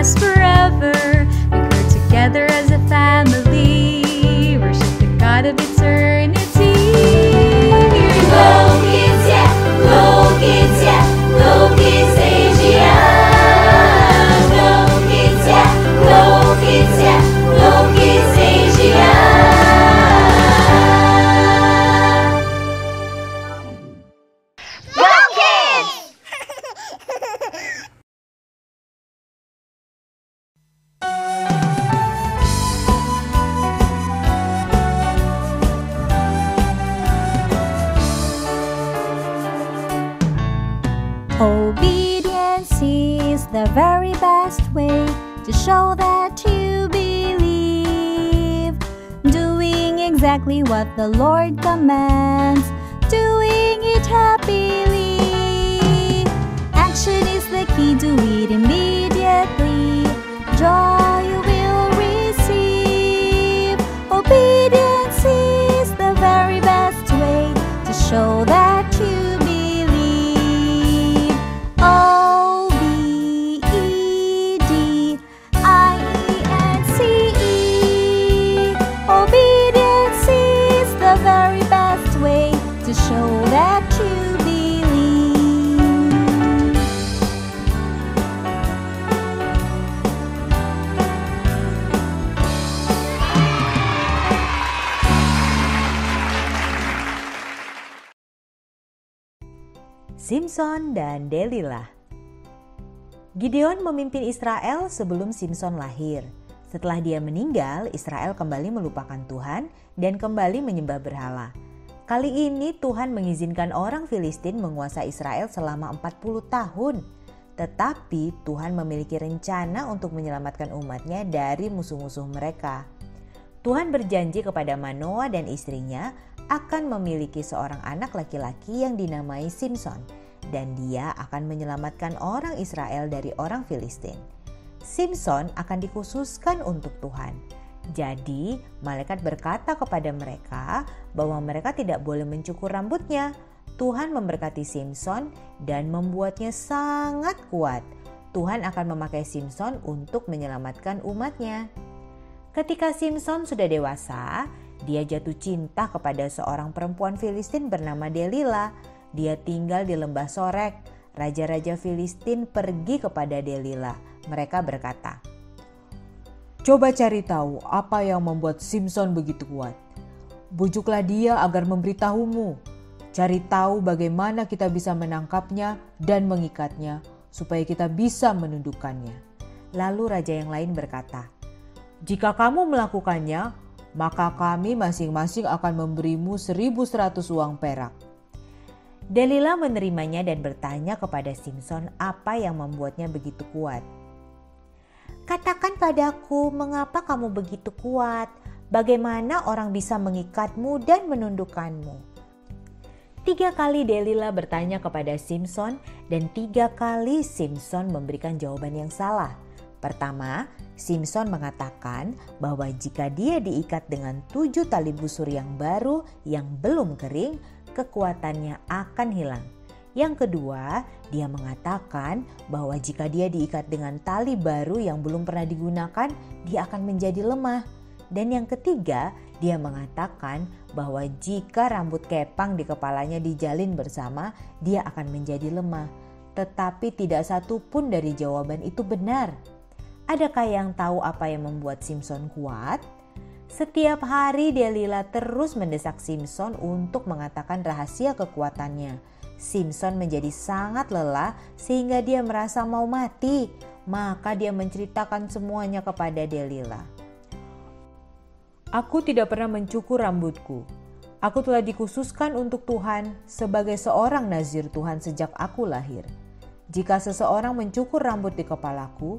last forever. We grow together as a family, worship the God of eternity. Go Kids, yeah! Go Kids, yeah! Go Kids Asia! Go Kids, yeah! Go Kids, yeah! Go Kids Asia! Go Kids! Obedience is the very best way to show that you believe. Doing exactly what the Lord commands, doing it happily. Action is the key, do it immediately. Joy you will receive. Obedience is the very best way to show that you believe. O-B-E-D-I-E-N-C-E. Obedience is the very best way to show that you believe. Simson dan Delilah. Gideon memimpin Israel sebelum Simson lahir. Setelah dia meninggal, Israel kembali melupakan Tuhan dan kembali menyembah berhala. Kali ini Tuhan mengizinkan orang Filistin menguasai Israel selama 40 tahun. Tetapi Tuhan memiliki rencana untuk menyelamatkan umatnya dari musuh-musuh mereka. Tuhan berjanji kepada Manoah dan istrinya akan memiliki seorang anak laki-laki yang dinamai Simson, dan dia akan menyelamatkan orang Israel dari orang Filistin. Simson akan dikhususkan untuk Tuhan. Jadi malaikat berkata kepada mereka bahwa mereka tidak boleh mencukur rambutnya. Tuhan memberkati Simson dan membuatnya sangat kuat. Tuhan akan memakai Simson untuk menyelamatkan umatnya. Ketika Simson sudah dewasa, dia jatuh cinta kepada seorang perempuan Filistin bernama Delilah. Dia tinggal di lembah Sorek. Raja-raja Filistin pergi kepada Delilah. Mereka berkata, "Coba cari tahu apa yang membuat Simson begitu kuat. Bujuklah dia agar memberitahumu. Cari tahu bagaimana kita bisa menangkapnya dan mengikatnya supaya kita bisa menundukkannya." Lalu raja yang lain berkata, "Jika kamu melakukannya, maka kami masing-masing akan memberimu 1.100 uang perak." Delilah menerimanya dan bertanya kepada Simson apa yang membuatnya begitu kuat. "Katakan padaku, mengapa kamu begitu kuat? Bagaimana orang bisa mengikatmu dan menundukkanmu?" 3 kali Delilah bertanya kepada Simson dan 3 kali Simson memberikan jawaban yang salah. Pertama, Simson mengatakan bahwa jika dia diikat dengan 7 tali busur yang baru yang belum kering, kekuatannya akan hilang. Yang kedua, dia mengatakan bahwa jika dia diikat dengan tali baru yang belum pernah digunakan, dia akan menjadi lemah. Dan yang ketiga, dia mengatakan bahwa jika rambut kepang di kepalanya dijalin bersama, dia akan menjadi lemah. Tetapi tidak satu pun dari jawaban itu benar. Adakah yang tahu apa yang membuat Simson kuat? Setiap hari Delilah terus mendesak Simson untuk mengatakan rahasia kekuatannya. Simson menjadi sangat lelah sehingga dia merasa mau mati. Maka dia menceritakan semuanya kepada Delilah. "Aku tidak pernah mencukur rambutku. Aku telah dikhususkan untuk Tuhan sebagai seorang nazir Tuhan sejak aku lahir. Jika seseorang mencukur rambut di kepalaku,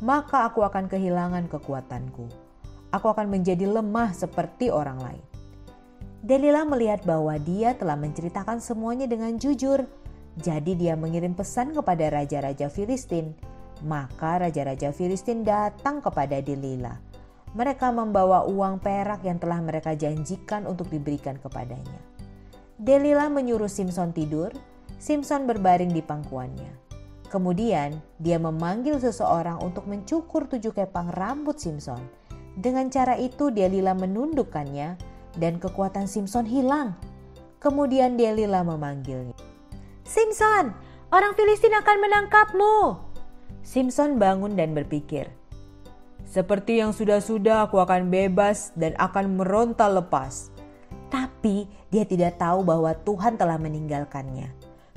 maka aku akan kehilangan kekuatanku. Aku akan menjadi lemah seperti orang lain." Delilah melihat bahwa dia telah menceritakan semuanya dengan jujur. Jadi dia mengirim pesan kepada raja-raja Filistin. Maka raja-raja Filistin datang kepada Delilah. Mereka membawa uang perak yang telah mereka janjikan untuk diberikan kepadanya. Delilah menyuruh Simson tidur. Simson berbaring di pangkuannya. Kemudian dia memanggil seseorang untuk mencukur 7 kepang rambut Simson. Dengan cara itu Delila menundukkannya dan kekuatan Simson hilang. Kemudian Delila memanggilnya. Simson, orang Filistin akan menangkapmu. Simson bangun dan berpikir, seperti yang sudah-sudah aku akan bebas dan akan meronta lepas. Tapi dia tidak tahu bahwa Tuhan telah meninggalkannya.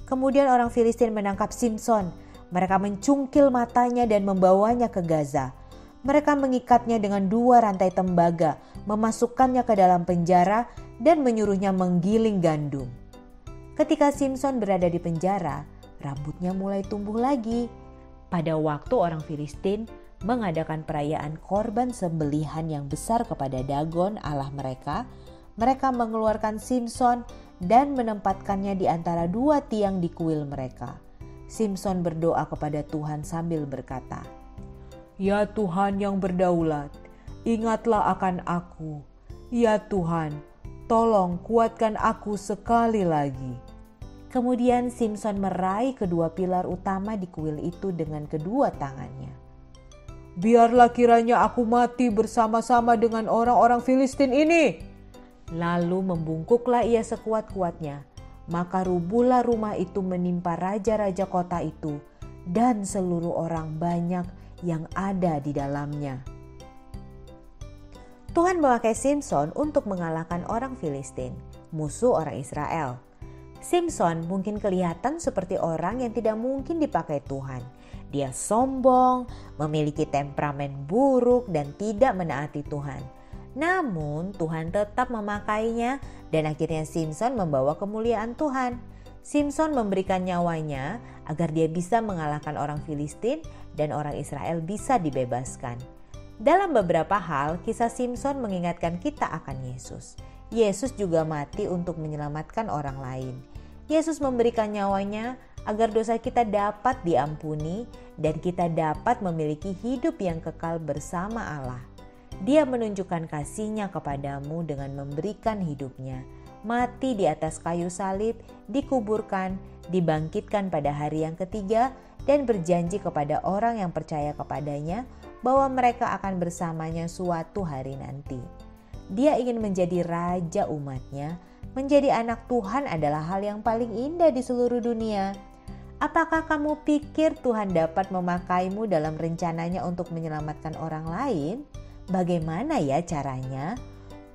Kemudian orang Filistin menangkap Simson. Mereka mencungkil matanya dan membawanya ke Gaza. Mereka mengikatnya dengan 2 rantai tembaga, memasukkannya ke dalam penjara dan menyuruhnya menggiling gandum. Ketika Simson berada di penjara, rambutnya mulai tumbuh lagi. Pada waktu orang Filistin mengadakan perayaan korban sembelihan yang besar kepada Dagon Allah mereka, mereka mengeluarkan Simson dan menempatkannya di antara 2 tiang di kuil mereka. Simson berdoa kepada Tuhan sambil berkata, "Ya Tuhan yang berdaulat, ingatlah akan aku. Ya Tuhan, tolong kuatkan aku sekali lagi." Kemudian Simson meraih kedua pilar utama di kuil itu dengan kedua tangannya. "Biarlah kiranya aku mati bersama-sama dengan orang-orang Filistin ini." Lalu membungkuklah ia sekuat-kuatnya. Maka rubuhlah rumah itu menimpa raja-raja kota itu dan seluruh orang banyak yang ada di dalamnya. Tuhan memakai Simson untuk mengalahkan orang Filistin, musuh orang Israel. Simson mungkin kelihatan seperti orang yang tidak mungkin dipakai Tuhan. Dia sombong, memiliki temperamen buruk dan tidak menaati Tuhan. Namun Tuhan tetap memakainya dan akhirnya Simson membawa kemuliaan Tuhan. Simson memberikan nyawanya agar dia bisa mengalahkan orang Filistin dan orang Israel bisa dibebaskan. Dalam beberapa hal, kisah Simson mengingatkan kita akan Yesus. Yesus juga mati untuk menyelamatkan orang lain. Yesus memberikan nyawanya agar dosa kita dapat diampuni dan kita dapat memiliki hidup yang kekal bersama Allah. Dia menunjukkan kasih-Nya kepadamu dengan memberikan hidupnya, mati di atas kayu salib, dikuburkan, dibangkitkan pada hari yang ketiga, dan berjanji kepada orang yang percaya kepadanya bahwa mereka akan bersamanya suatu hari nanti. Dia ingin menjadi raja umat-Nya. Menjadi anak Tuhan adalah hal yang paling indah di seluruh dunia. Apakah kamu pikir Tuhan dapat memakaimu dalam rencananya untuk menyelamatkan orang lain? Bagaimana ya caranya?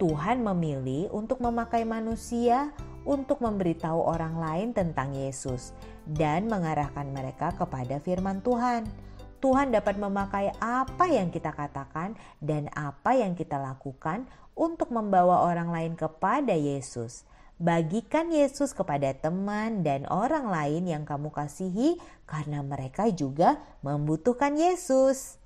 Tuhan memilih untuk memakai manusia untuk memberitahu orang lain tentang Yesus dan mengarahkan mereka kepada firman Tuhan. Tuhan dapat memakai apa yang kita katakan dan apa yang kita lakukan untuk membawa orang lain kepada Yesus. Bagikan Yesus kepada teman dan orang lain yang kamu kasihi karena mereka juga membutuhkan Yesus.